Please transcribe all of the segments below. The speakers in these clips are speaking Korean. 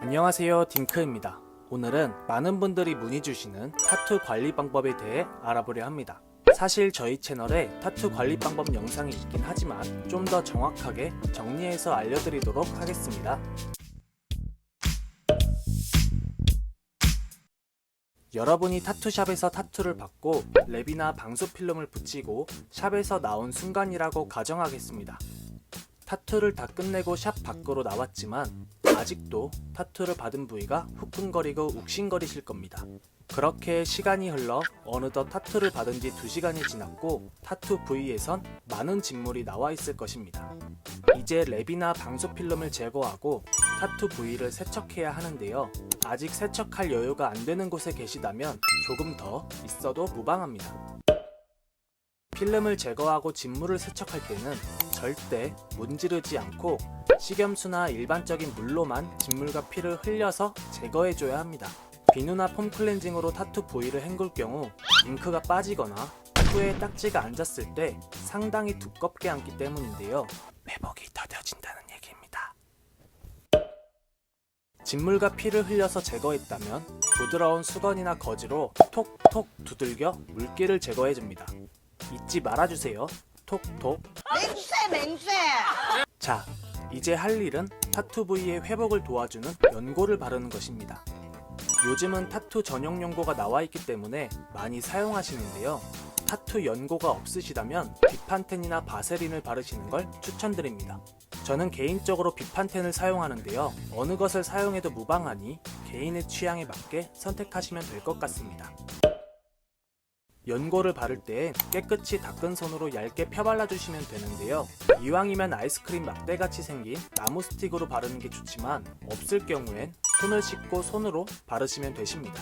안녕하세요, 딩크입니다. 오늘은 많은 분들이 문의 주시는 타투 관리 방법에 대해 알아보려 합니다. 사실 저희 채널에 타투 관리 방법 영상이 있긴 하지만 좀 더 정확하게 정리해서 알려드리도록 하겠습니다. 여러분이 타투샵에서 타투를 받고 랩이나 방수 필름을 붙이고 샵에서 나온 순간이라고 가정하겠습니다. 타투를 다 끝내고 샵 밖으로 나왔지만 아직도 타투를 받은 부위가 후끈거리고 욱신거리실 겁니다. 그렇게 시간이 흘러 어느덧 타투를 받은 지 2시간이 지났고 타투 부위에선 많은 진물이 나와 있을 것입니다. 이제 랩이나 방수 필름을 제거하고 타투 부위를 세척해야 하는데요. 아직 세척할 여유가 안 되는 곳에 계시다면 조금 더 있어도 무방합니다. 필름을 제거하고 진물을 세척할 때는 절대 문지르지 않고 식염수나 일반적인 물로만 진물과 피를 흘려서 제거해줘야 합니다. 비누나 폼 클렌징으로 타투 부위를 헹굴 경우 잉크가 빠지거나 타투에 딱지가 앉았을 때 상당히 두껍게 앉기 때문인데요. 회복이 더뎌진다는 얘기입니다. 진물과 피를 흘려서 제거했다면 부드러운 수건이나 거즈로 톡톡 두들겨 물기를 제거해줍니다. 잊지 말아주세요. 톡톡. 맹세! 자, 이제 할 일은 타투 부위의 회복을 도와주는 연고를 바르는 것입니다. 요즘은 타투 전용 연고가 나와 있기 때문에 많이 사용하시는데요. 타투 연고가 없으시다면 비판텐이나 바세린을 바르시는 걸 추천드립니다. 저는 개인적으로 비판텐을 사용하는데요. 어느 것을 사용해도 무방하니 개인의 취향에 맞게 선택하시면 될 것 같습니다. 연고를 바를 때 깨끗이 닦은 손으로 얇게 펴발라주시면 되는데요. 이왕이면 아이스크림 막대같이 생긴 나무 스틱으로 바르는 게 좋지만 없을 경우엔 손을 씻고 손으로 바르시면 되십니다.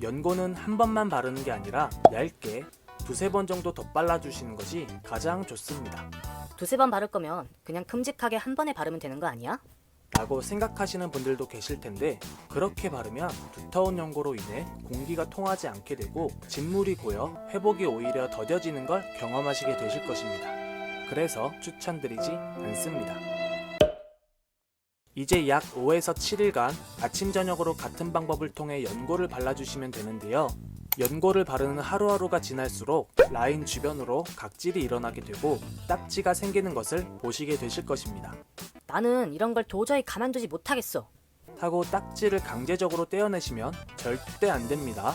연고는 한 번만 바르는 게 아니라 얇게 2-3번 정도 덧발라주시는 것이 가장 좋습니다. 2-3번 바를 거면 그냥 큼직하게 한 번에 바르면 되는 거 아니야? 라고 생각하시는 분들도 계실 텐데 그렇게 바르면 두터운 연고로 인해 공기가 통하지 않게 되고 진물이 고여 회복이 오히려 더뎌지는 걸 경험하시게 되실 것입니다. 그래서 추천드리지 않습니다. 이제 약 5에서 7일간 아침 저녁으로 같은 방법을 통해 연고를 발라주시면 되는데요. 연고를 바르는 하루하루가 지날수록 라인 주변으로 각질이 일어나게 되고 딱지가 생기는 것을 보시게 되실 것입니다. 나는 이런 걸 도저히 가만두지 못하겠어. 하고 딱지를 강제적으로 떼어내시면 절대 안 됩니다.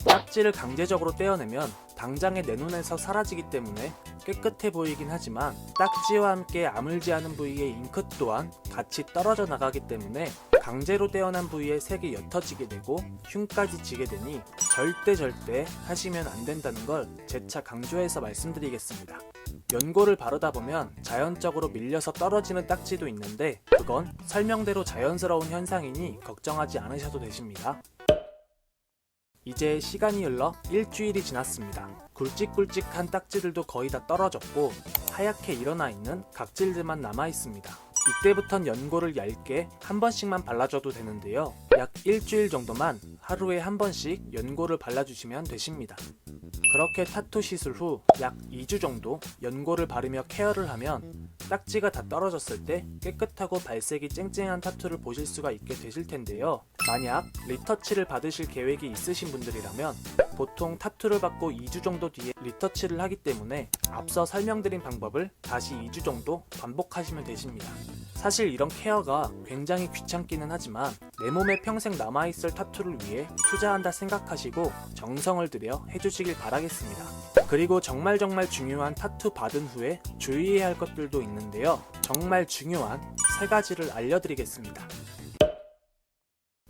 딱지를 강제적으로 떼어내면 당장에 내 눈에서 사라지기 때문에 깨끗해 보이긴 하지만 딱지와 함께 아물지 않은 부위의 잉크 또한 같이 떨어져 나가기 때문에 강제로 떼어난 부위의 색이 옅어지게 되고 흉까지 지게 되니 절대 하시면 안 된다는 걸 재차 강조해서 말씀드리겠습니다. 연고를 바르다 보면 자연적으로 밀려서 떨어지는 딱지도 있는데 그건 설명대로 자연스러운 현상이니 걱정하지 않으셔도 되십니다. 이제 시간이 흘러 일주일이 지났습니다. 굵직굵직한 딱지들도 거의 다 떨어졌고 하얗게 일어나 있는 각질들만 남아 있습니다. 이때부턴 연고를 얇게 한 번씩만 발라줘도 되는데요. 약 일주일 정도만 하루에 한 번씩 연고를 발라주시면 되십니다. 그렇게 타투 시술 후 약 2주 정도 연고를 바르며 케어를 하면 딱지가 다 떨어졌을 때 깨끗하고 발색이 쨍쨍한 타투를 보실 수가 있게 되실 텐데요. 만약 리터치를 받으실 계획이 있으신 분들이라면 보통 타투를 받고 2주 정도 뒤에 리터치를 하기 때문에 앞서 설명드린 방법을 다시 2주 정도 반복하시면 되십니다. 사실 이런 케어가 굉장히 귀찮기는 하지만 내 몸에 평생 남아있을 타투를 위해 투자한다 생각하시고 정성을 들여 해주시길 바라겠습니다. 그리고 정말 중요한 타투 받은 후에 주의해야 할 것들도 있는데요. 정말 중요한 3가지를 알려드리겠습니다.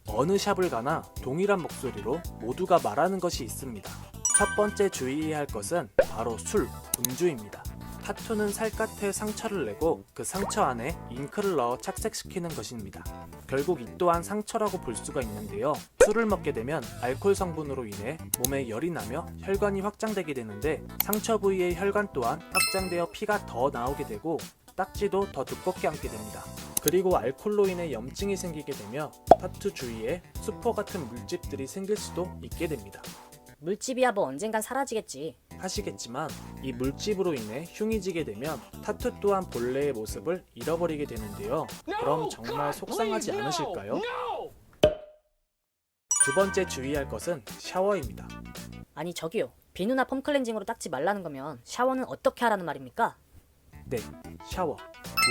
어느 샵을 가나 동일한 목소리로 모두가 말하는 것이 있습니다. 첫 번째 주의해야 할 것은 바로 술, 음주입니다. 타투는 살갗에 상처를 내고 그 상처 안에 잉크를 넣어 착색시키는 것입니다. 결국 이 또한 상처라고 볼 수가 있는데요. 술을 먹게 되면 알코올 성분으로 인해 몸에 열이 나며 혈관이 확장되게 되는데 상처 부위의 혈관 또한 확장되어 피가 더 나오게 되고 딱지도 더 두껍게 앉게 됩니다. 그리고 알코올로 인해 염증이 생기게 되며 타투 주위에 수포 같은 물집들이 생길 수도 있게 됩니다. 물집이야 뭐 언젠간 사라지겠지. 하시겠지만 이 물집으로 인해 흉이 지게 되면 타투 또한 본래의 모습을 잃어버리게 되는데요. 그럼 정말 속상하지 않으실까요? 두 번째 주의할 것은 샤워입니다. 아니 저기요. 비누나 폼 클렌징으로 닦지 말라는 거면 샤워는 어떻게 하라는 말입니까? 네, 샤워.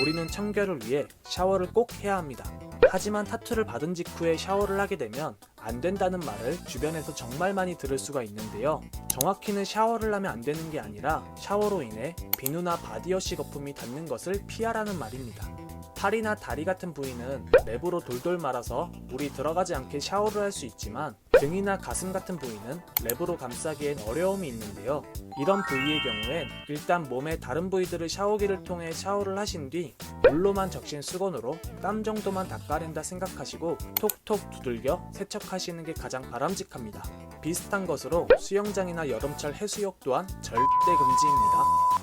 우리는 청결을 위해 샤워를 꼭 해야 합니다. 하지만 타투를 받은 직후에 샤워를 하게 되면 안 된다는 말을 주변에서 정말 많이 들을 수가 있는데요. 정확히는 샤워를 하면 안 되는 게 아니라 샤워로 인해 비누나 바디워시 거품이 닿는 것을 피하라는 말입니다. 팔이나 다리 같은 부위는 랩으로 돌돌 말아서 물이 들어가지 않게 샤워를 할 수 있지만 등이나 가슴 같은 부위는 랩으로 감싸기엔 어려움이 있는데요. 이런 부위의 경우엔 일단 몸의 다른 부위들을 샤워기를 통해 샤워를 하신 뒤 물로만 적신 수건으로 땀 정도만 닦아낸다 생각하시고 톡톡 두들겨 세척하시는 게 가장 바람직합니다. 비슷한 것으로 수영장이나 여름철 해수욕 또한 절대 금지입니다.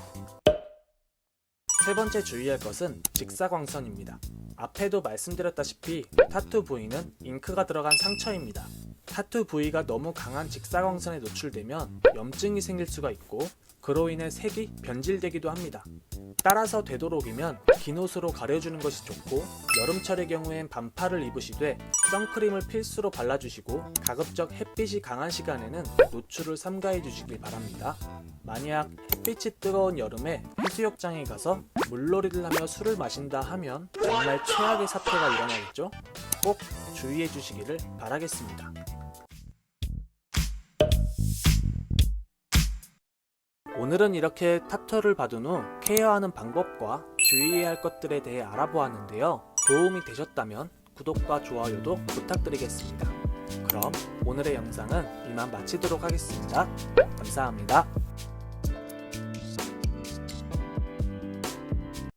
세 번째 주의할 것은 직사광선입니다. 앞에도 말씀드렸다시피 타투 부위는 잉크가 들어간 상처입니다. 타투 부위가 너무 강한 직사광선에 노출되면 염증이 생길 수가 있고 그로 인해 색이 변질되기도 합니다. 따라서 되도록이면 긴 옷으로 가려주는 것이 좋고 여름철의 경우엔 반팔을 입으시되 선크림을 필수로 발라주시고 가급적 햇빛이 강한 시간에는 노출을 삼가해 주시길 바랍니다. 만약 햇빛이 뜨거운 여름에 해수욕장에 가서 물놀이를 하며 술을 마신다 하면 정말 최악의 사태가 일어나겠죠? 꼭 주의해 주시기를 바라겠습니다. 오늘은 이렇게 타투를 받은 후 케어하는 방법과 주의해야 할 것들에 대해 알아보았는데요. 도움이 되셨다면 구독과 좋아요도 부탁드리겠습니다. 그럼 오늘의 영상은 이만 마치도록 하겠습니다. 감사합니다.